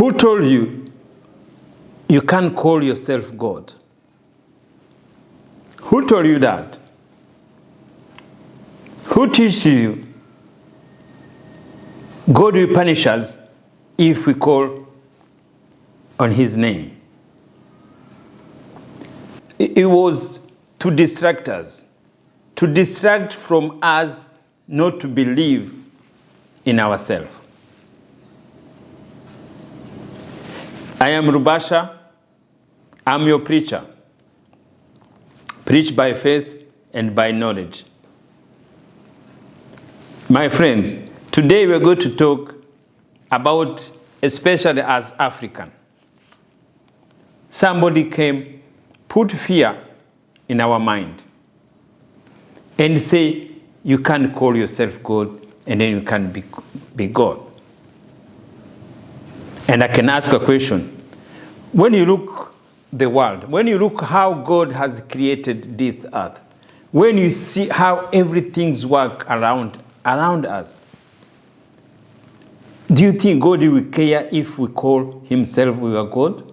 Who told you you can't call yourself God? Who told you that? Who teaches you God will punish us if we call on his name? It was to distract us, to distract from us not to believe in ourselves. I am Rubasha. I'm your preacher. Preach by faith and by knowledge. My friends, today we're going to talk about, especially as African. Somebody came, put fear in our mind, and say, you can't call yourself God, and then you can't be God. And I can ask a question. When you look the world, when you look how God has created this earth, when you see how everything's work around us, do you think God will care if we call himself we are God?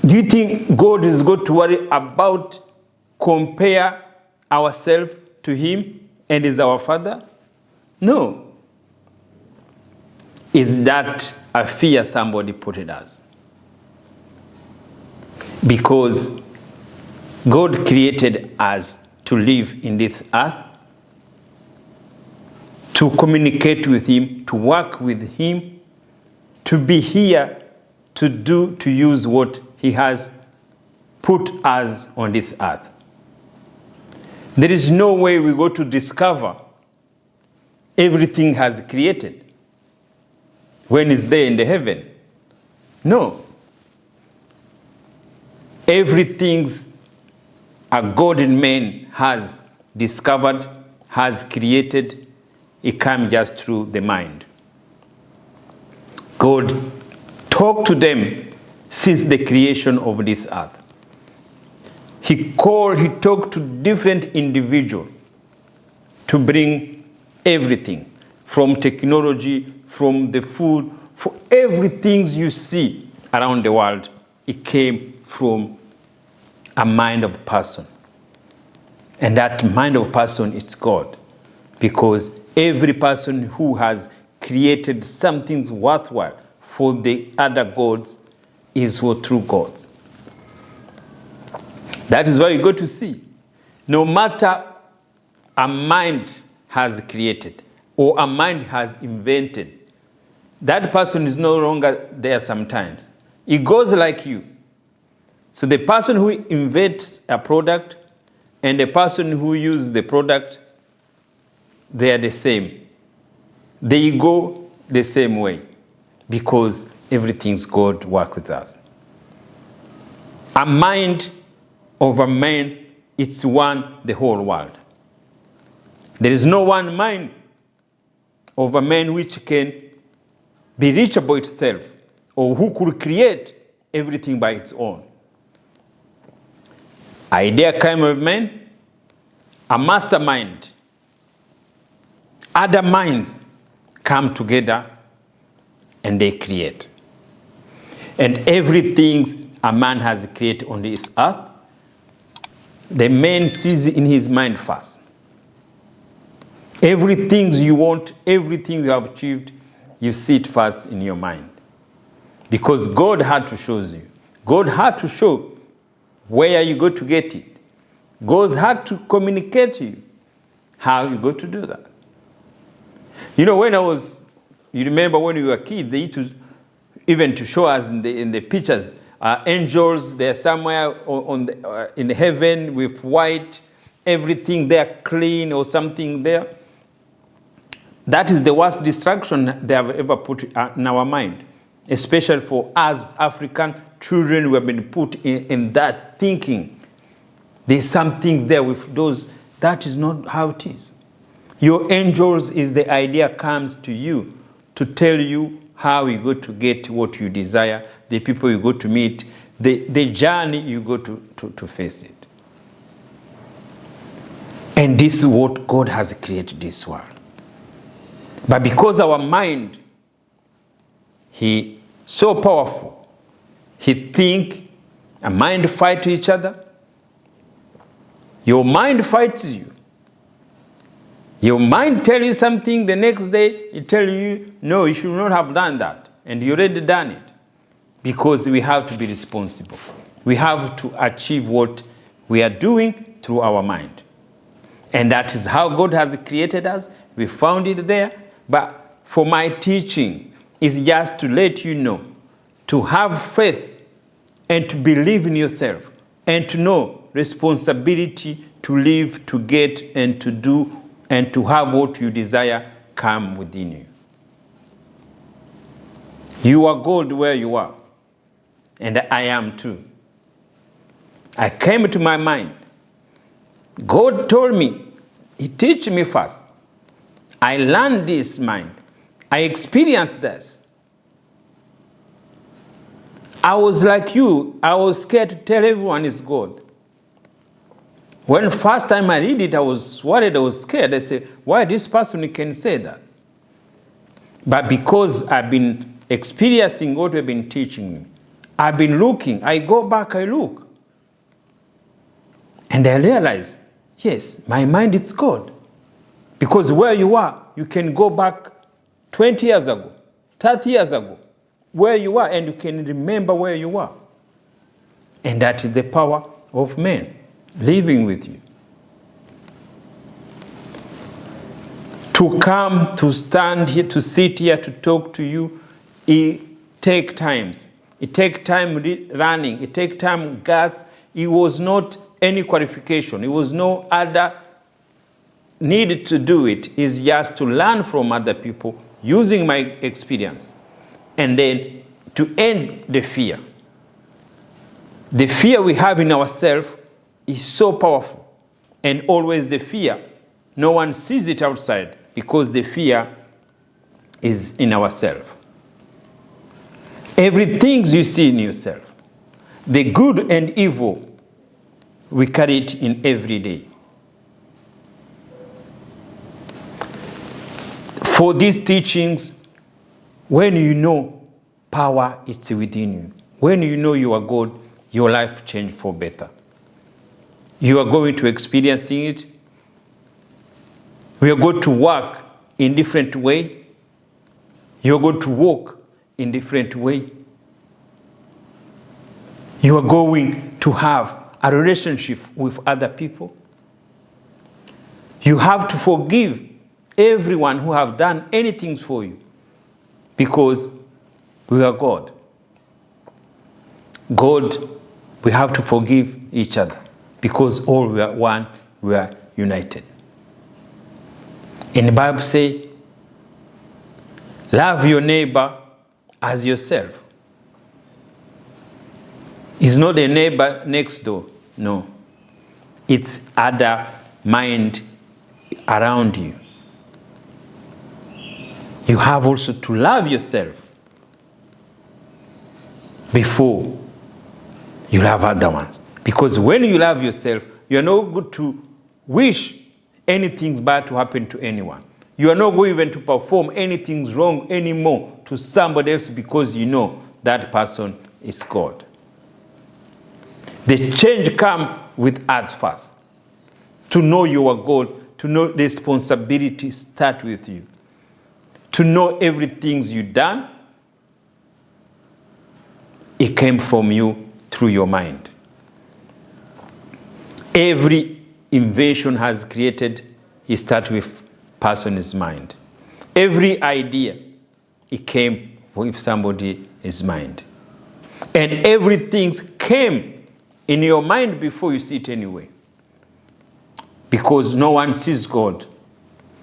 Do you think God is going to worry about compare ourselves to him and is our Father? No. Is that a fear somebody put in us? Because God created us to live in this earth, to communicate with him, to work with him, to be here, to use what he has put us on this earth. There is no way we go to discover everything has created when it's there in the heaven. No. Everything a God in man has discovered, has created, it comes just through the mind. God talked to them since the creation of this earth. He talked to different individuals to bring everything, from technology, from the food, for everything you see around the world, it came from a mind of a person. And that mind of a person is God. Because every person who has created something worthwhile for the other gods is for true gods. That is why you go to see. No matter a mind has created or a mind has invented, that person is no longer there sometimes. It goes like you. So the person who invents a product and the person who uses the product, they are the same. They go the same way because everything's God work with us. A mind of a man, it's one, the whole world. There is no one mind of a man which can be reachable itself or who could create everything by its own. Idea came of man, a mastermind. Other minds come together and they create. And everything a man has created on this earth, the man sees in his mind first. Everything you want, everything you have achieved, you see it first in your mind. Because God had to show you. God had to show where you go to get it. God had to communicate to you how you go to do that. You know, you remember when we were kids, they used to, even to show us in the pictures, angels, they're somewhere in heaven with white, everything there clean or something there. That is the worst distraction they have ever put in our mind, especially for us African children who have been put in that thinking. There's some things there with those. That is not how it is. Your angels is the idea comes to you to tell you how you go to get what you desire, the people you go to meet, the journey you go to face it. And this is what God has created this world. But because our mind, He so powerful. He think a mind fight each other. Your mind fights you. Your mind tells you something, the next day it tells you, no, you should not have done that. And you already done it. Because we have to be responsible. We have to achieve what we are doing through our mind. And that is how God has created us. We found it there. But for my teaching is just to let you know, to have faith and to believe in yourself and to know responsibility to live, to get, and to do, and to have what you desire come within you. You are God where you are, and I am too. I came to my mind. God told me, He teach me first. I learned this mind. I experienced this. I was like you. I was scared to tell everyone it's God. When first time I read it, I was worried, I was scared. I said, why this person can say that? But because I've been experiencing what you've been teaching me, I've been looking, I go back, I look. And I realize, yes, my mind is God. Because where you are, you can go back 20 years ago, 30 years ago, where you are, and you can remember where you are. And that is the power of man living with you. To come, to stand here, to sit here, to talk to you, it takes time. It takes time running. It takes time guts. It was not any qualification. It was no other need to do it. It's just to learn from other people using my experience. And then to end the fear. The fear we have in ourselves is so powerful. And always the fear, no one sees it outside because the fear is in ourselves. Everything you see in yourself, the good and evil, we carry it in every day. For these teachings, when you know power is within you, when you know you are God, your life changes for better. You are going to experiencing it. We are going to work in different way. You are going to walk in different way. You are going to have a relationship with other people. You have to forgive everyone who have done anything for you because we are God. God, we have to forgive each other because all we are one, we are united. And the Bible says, love your neighbor as yourself. It's not the neighbor next door, no. It's other mind around you. You have also to love yourself before you love other ones. Because when you love yourself, you are not good to wish anything bad to happen to anyone. You are not going even to perform anything wrong anymore to somebody else because you know that person is God. The change comes with us first. To know you are God, to know the responsibility start with you. To know everything you've done, it came from you through your mind. Every invention has created, it starts with person's mind. Every idea, it came with somebody's mind. And everything came in your mind before you see it anyway. Because no one sees God.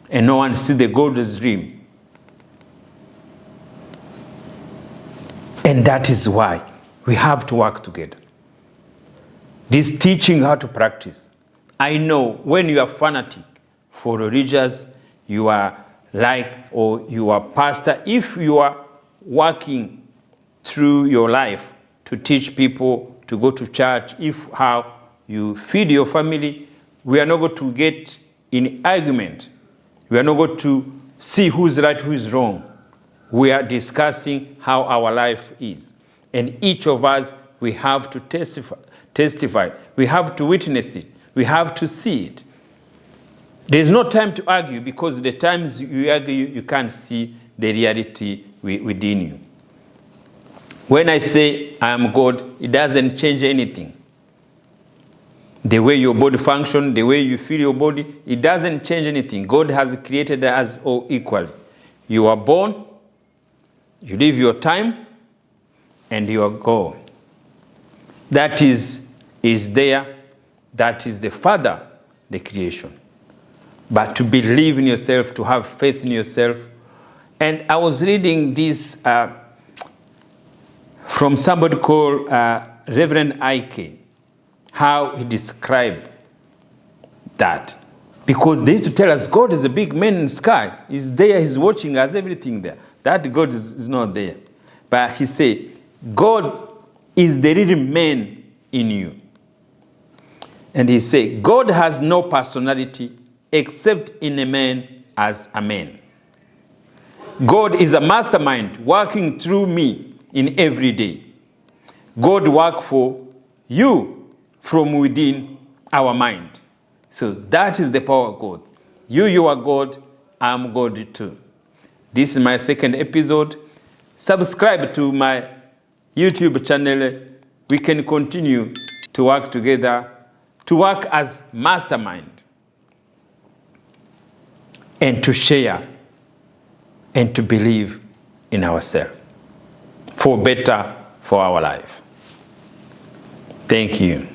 And no one sees the God's dream. And that is why we have to work together. This teaching how to practice. I know when you are fanatic for religious, you are like, or you are pastor, if you are working through your life to teach people to go to church, if how you feed your family, we are not going to get in argument. We are not going to see who is right, who is wrong. we are discussing how our life is. And each of us, we have to testify. We have to witness it. We have to see it. There's no time to argue, because the times you argue, you can't see the reality within you. When I say I am God, it doesn't change anything. The way your body functions, the way you feel your body, it doesn't change anything. God has created us all equally. You are born, you live your time, and you are gone. That is there. That is the Father, the creation. But to believe in yourself, to have faith in yourself. And I was reading this from somebody called Reverend Ike, how he described that. Because they used to tell us God is a big man in the sky. He's there, he's watching us, everything there. That God is not there. But he said, God is the real man in you. And he said, God has no personality except in a man as a man. God is a mastermind working through me in every day. God works for you from within our mind. So that is the power of God. You are God, I am God too. This is my second episode. Subscribe to my YouTube channel. We can continue to work together, to work as mastermind, and to share and to believe in ourselves for better for our life. Thank you.